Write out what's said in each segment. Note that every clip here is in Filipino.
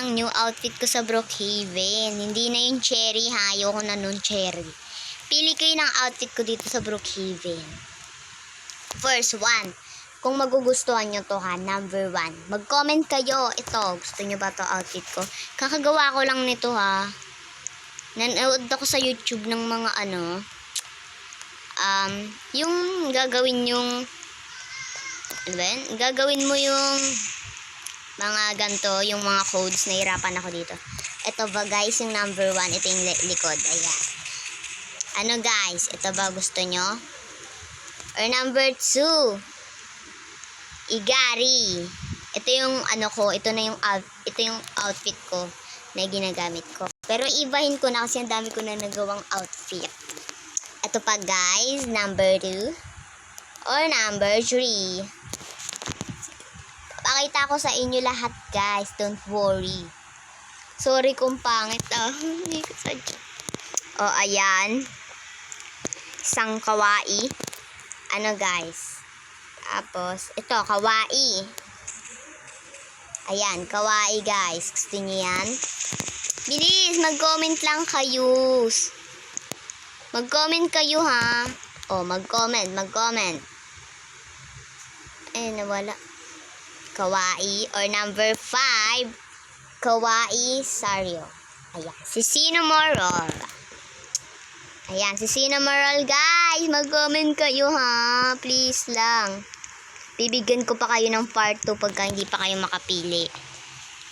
Ang new outfit ko sa Brookhaven. Hindi na yung cherry ha. Ayoko na nun cherry. Pili kayo ng outfit ko dito sa Brookhaven. First one. Kung magugustuhan nyo to ha. Number 1. Mag-comment kayo. Ito. Gusto nyo ba to outfit ko? Kakagawa ko lang nito ha. Nanood ako sa YouTube ng mga yung gagawin yung ano ba yun? Gagawin mo yung mga ganto, yung mga codes, nahirapan ako dito. Ito ba guys, yung number 1, ito yung likod, ayan. Ano guys, ito ba gusto nyo? Or number 2, Igari. Ito yung ito yung outfit ko na ginagamit ko. Pero ibahin ko na kasi ang dami ko na nagawang outfit. Ito pa guys, number 2 or number 3. Pakita ko sa inyo lahat guys, don't worry. Sorry kung pangit hindi ko sadya. Ayan. Isang kawaii. Guys. Tapos, ito, kawaii. Ayan, kawaii guys. Gusto niyo yan? Bilis, mag-comment lang kayo. Mag-comment kayo ha. Mag-comment. Nawala. Kawaii or number 5, kawaii Sario. Ayan, si Cinnamoroll. Ayan, si Cinnamoroll guys. Mag-comment kayo ha. Please lang. Bibigyan ko pa kayo ng part 2 pagka hindi pa kayo makapili.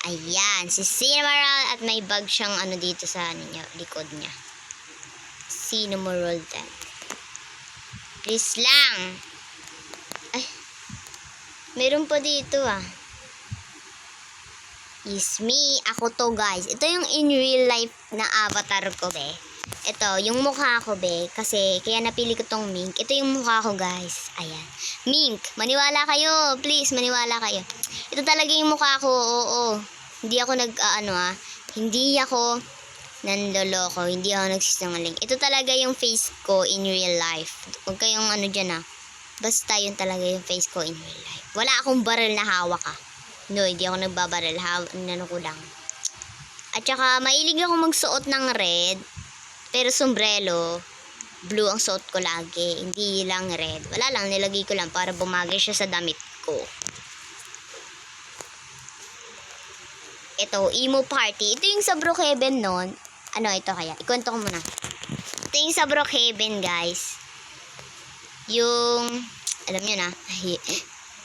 Ayan, si Cinnamoroll at may bag siyang dito sa likod niya. Cinnamoroll din. Please lang. Meron pa dito Is me. Ako to guys. Ito yung in real life na avatar ko be. Ito, yung mukha ko be. Kasi, kaya napili ko tong mink. Ito yung mukha ko guys. Ayan. Mink. Maniwala kayo. Please, maniwala kayo. Ito talaga yung mukha ko. Oo. Hindi ako Hindi ako nanloloko. Hindi ako nagsisinungaling. Ito talaga yung face ko in real life. Huwag kayong dyan Basta yun talaga yung face ko in real life. Wala akong baril na hawak No, hindi ako nagbabaril. Inano ko lang. At saka, mahilig ako magsuot ng red. Pero sombrero, blue ang suot ko lagi. Hindi lang red. Wala lang, nilagay ko lang para bumagay siya sa damit ko. Ito, emo party. Ito yung sa Brookhaven nun. Ito kaya? Ikwento ko muna. Ito yung sa Brookhaven, guys. Yung, alam nyo na,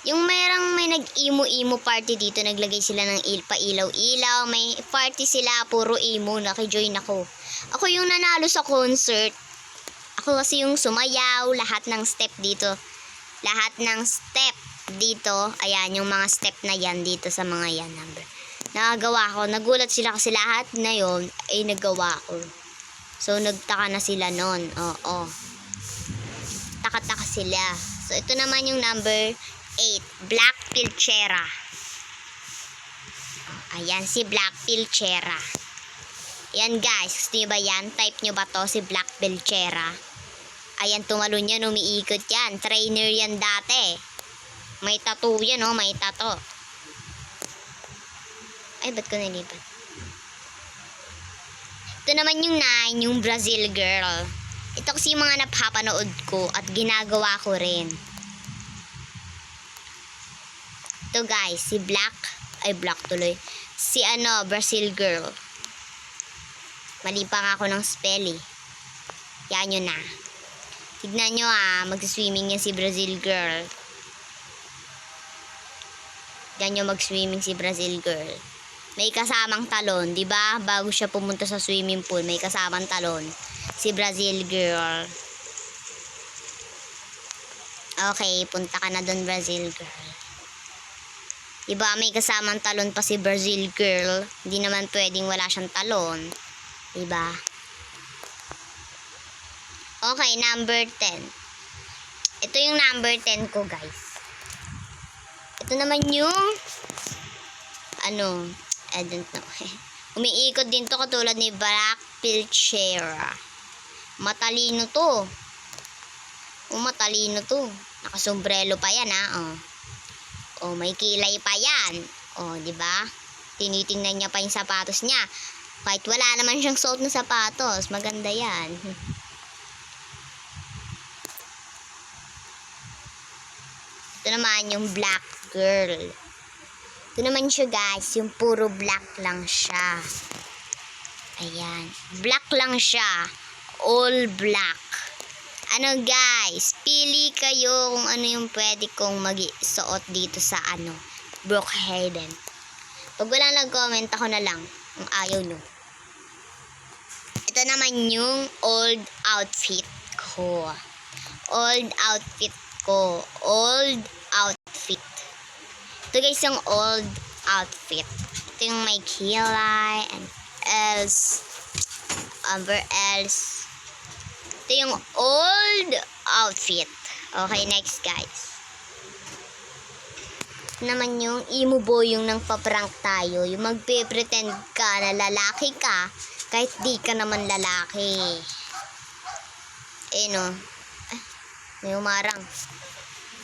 yung may nag-emo party dito, naglagay sila ng pailaw-ilaw, may party sila, puro emo, nakijoin ako. Ako yung nanalo sa concert. Ako kasi yung sumayaw, lahat ng step dito. Ayan, yung mga step na yan dito sa mga yan number. Nakagawa ko, nagulat sila kasi lahat na yon ay nagawa ko. So, nagtaka na sila nun. Oo. Taka-taka sila. So, ito naman yung number 8, Black Pilchera. Ayan, si Black Pilchera. Ayan guys, gusto nyo ba yan? Type nyo ba to, si Black Pilchera? Ayan, tumalon yan, umiikot yan. Trainer yan dati. May tattoo yan, may tattoo. Ay, ba't ko nilipat? Ito naman yung 9, yung Brazil girl. Ito kasi yung mga napapanood ko at ginagawa ko rin. Ito guys, si Black tuloy. Si Brazil girl. Mali pa nga ako ng spell Yan yun na. Tignan nyo mag-swimming yan si Brazil girl. Yan yung mag-swimming si Brazil girl. May kasamang talon, di ba? Bago siya pumunta sa swimming pool, may kasamang talon. Si Brazil girl. Okay, punta ka na doon, Brazil girl. Diba, may kasamang talon pa si Brazil girl. Hindi naman pwedeng wala siyang talon. Diba? Okay, number 10. Ito yung number 10 ko, guys. Ito naman yung I don't know. Umiikot din to katulad ni Black Pilchera. Matalino to. Matalino to. Nakasombrelo pa yan may kilay pa yan. di ba? Tinitingnan niya pa yung sapatos niya. Kahit wala naman siyang suot na sapatos. Maganda yan. Ito naman yung black girl. Ito naman siya guys. Yung puro black lang siya. Ayan. Black lang siya. All black. Ano guys, pili kayo kung ano yung pwede kong mag-suot dito sa Brookhaven. Pag wala nag-comment, ako na lang kung ayaw nyo. Ito naman yung old outfit ko. Old outfit ko. Old outfit. Ito guys yung old outfit. Ito yung may kilay and else. Ito yung old outfit. Okay, next guys. Naman yung emo boy, yung nang paprank tayo, yung magpe-pretend ka na lalaki ka kahit di ka naman lalaki. Eh no, may umarang.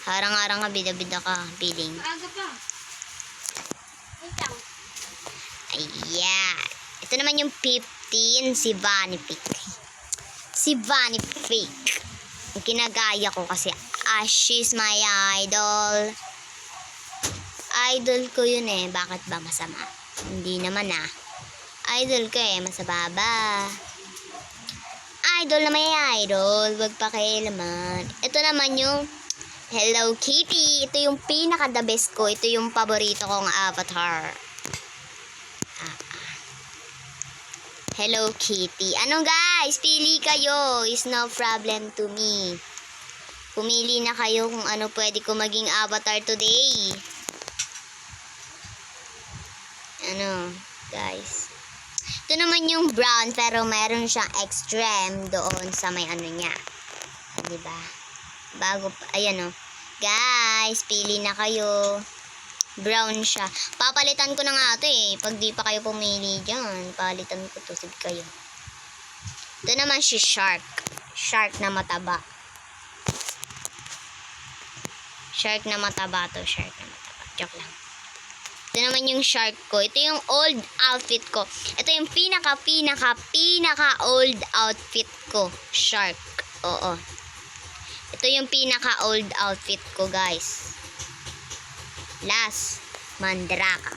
Harang-harang ka, bida-bida ka, feeling. Aga pa. Ayan. Ito naman yung 15, si Vanny Fake. Si Vanny Fake. Yung kinagaya ko kasi, she's my idol. Idol ko yun eh. Bakit ba masama? Hindi naman Idol ko eh. Masama ba? Idol na may idol. Wag pa kailaman. Ito naman yung Hello Kitty. Ito yung pinaka the best ko. Ito yung paborito kong avatar. Hello Kitty. Ano guys? Pili kayo. Is no problem to me. Pumili na kayo kung ano pwede ko maging avatar today. Guys. Ito naman yung brown pero meron siyang extreme doon sa may niya. Diba? Bago pa. Ayan Guys, pili na kayo. Brown siya. Papalitan ko na nga ito eh. Pag di pa kayo pumili dyan, palitan ko to. Sige kayo. Ito naman si Shark. Shark na mataba. Shark na mataba to. Shark na mataba. Joke lang. Ito naman yung shark ko. Ito yung old outfit ko. Ito yung pinaka old outfit ko. Shark. Oo. Ito yung pinaka old outfit ko, guys. Last, Mandraka.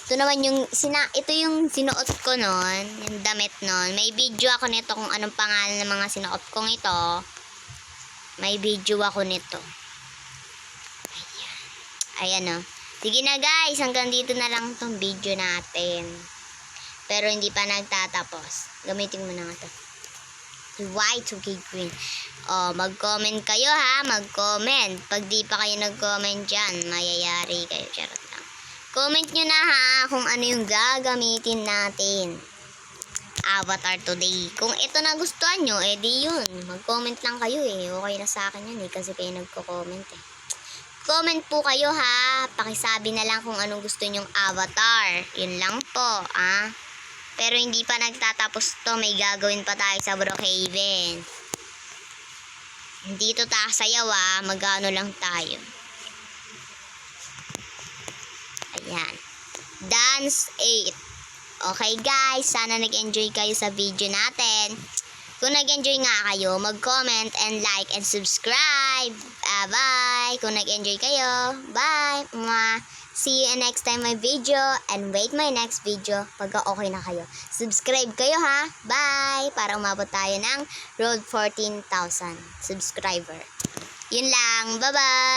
Ito naman yung ito yung sinuot ko noon, yung damit noon. May video ako nito kung anong pangalan ng mga sinuot kong ito. May video ako nito. Ayan. Sige na guys, hanggang dito na lang tong video natin. Pero hindi pa nagtatapos. Gamitin mo na nga to. White, okay, green. Mag-comment kayo ha, mag-comment. Pag di pa kayo nag-comment dyan, mayayari kayo. Charot lang. Comment nyo na ha, kung ano yung gagamitin natin. Avatar today. Kung ito nagustuhan nyo, di yun. Mag-comment lang kayo eh. Okay na sa akin yun kasi kayo nagko-comment eh. Comment po kayo ha. Pakisabi na lang kung anong gusto nyong avatar. Yun lang po, Pero hindi pa nagtatapos to. May gagawin pa tayo sa Brookhaven. Hindi to sayaw Mag-ano lang tayo. Ayan. Dance 8. Okay guys, sana nag-enjoy kayo sa video natin. Kung nag-enjoy nga kayo, mag-comment and like and subscribe. Bye! Kung nag-enjoy kayo, bye! See you in next time my video and wait my next video pag okay na kayo. Subscribe kayo ha! Bye! Para umabot tayo ng road 14,000 subscriber. Yun lang. Bye-bye!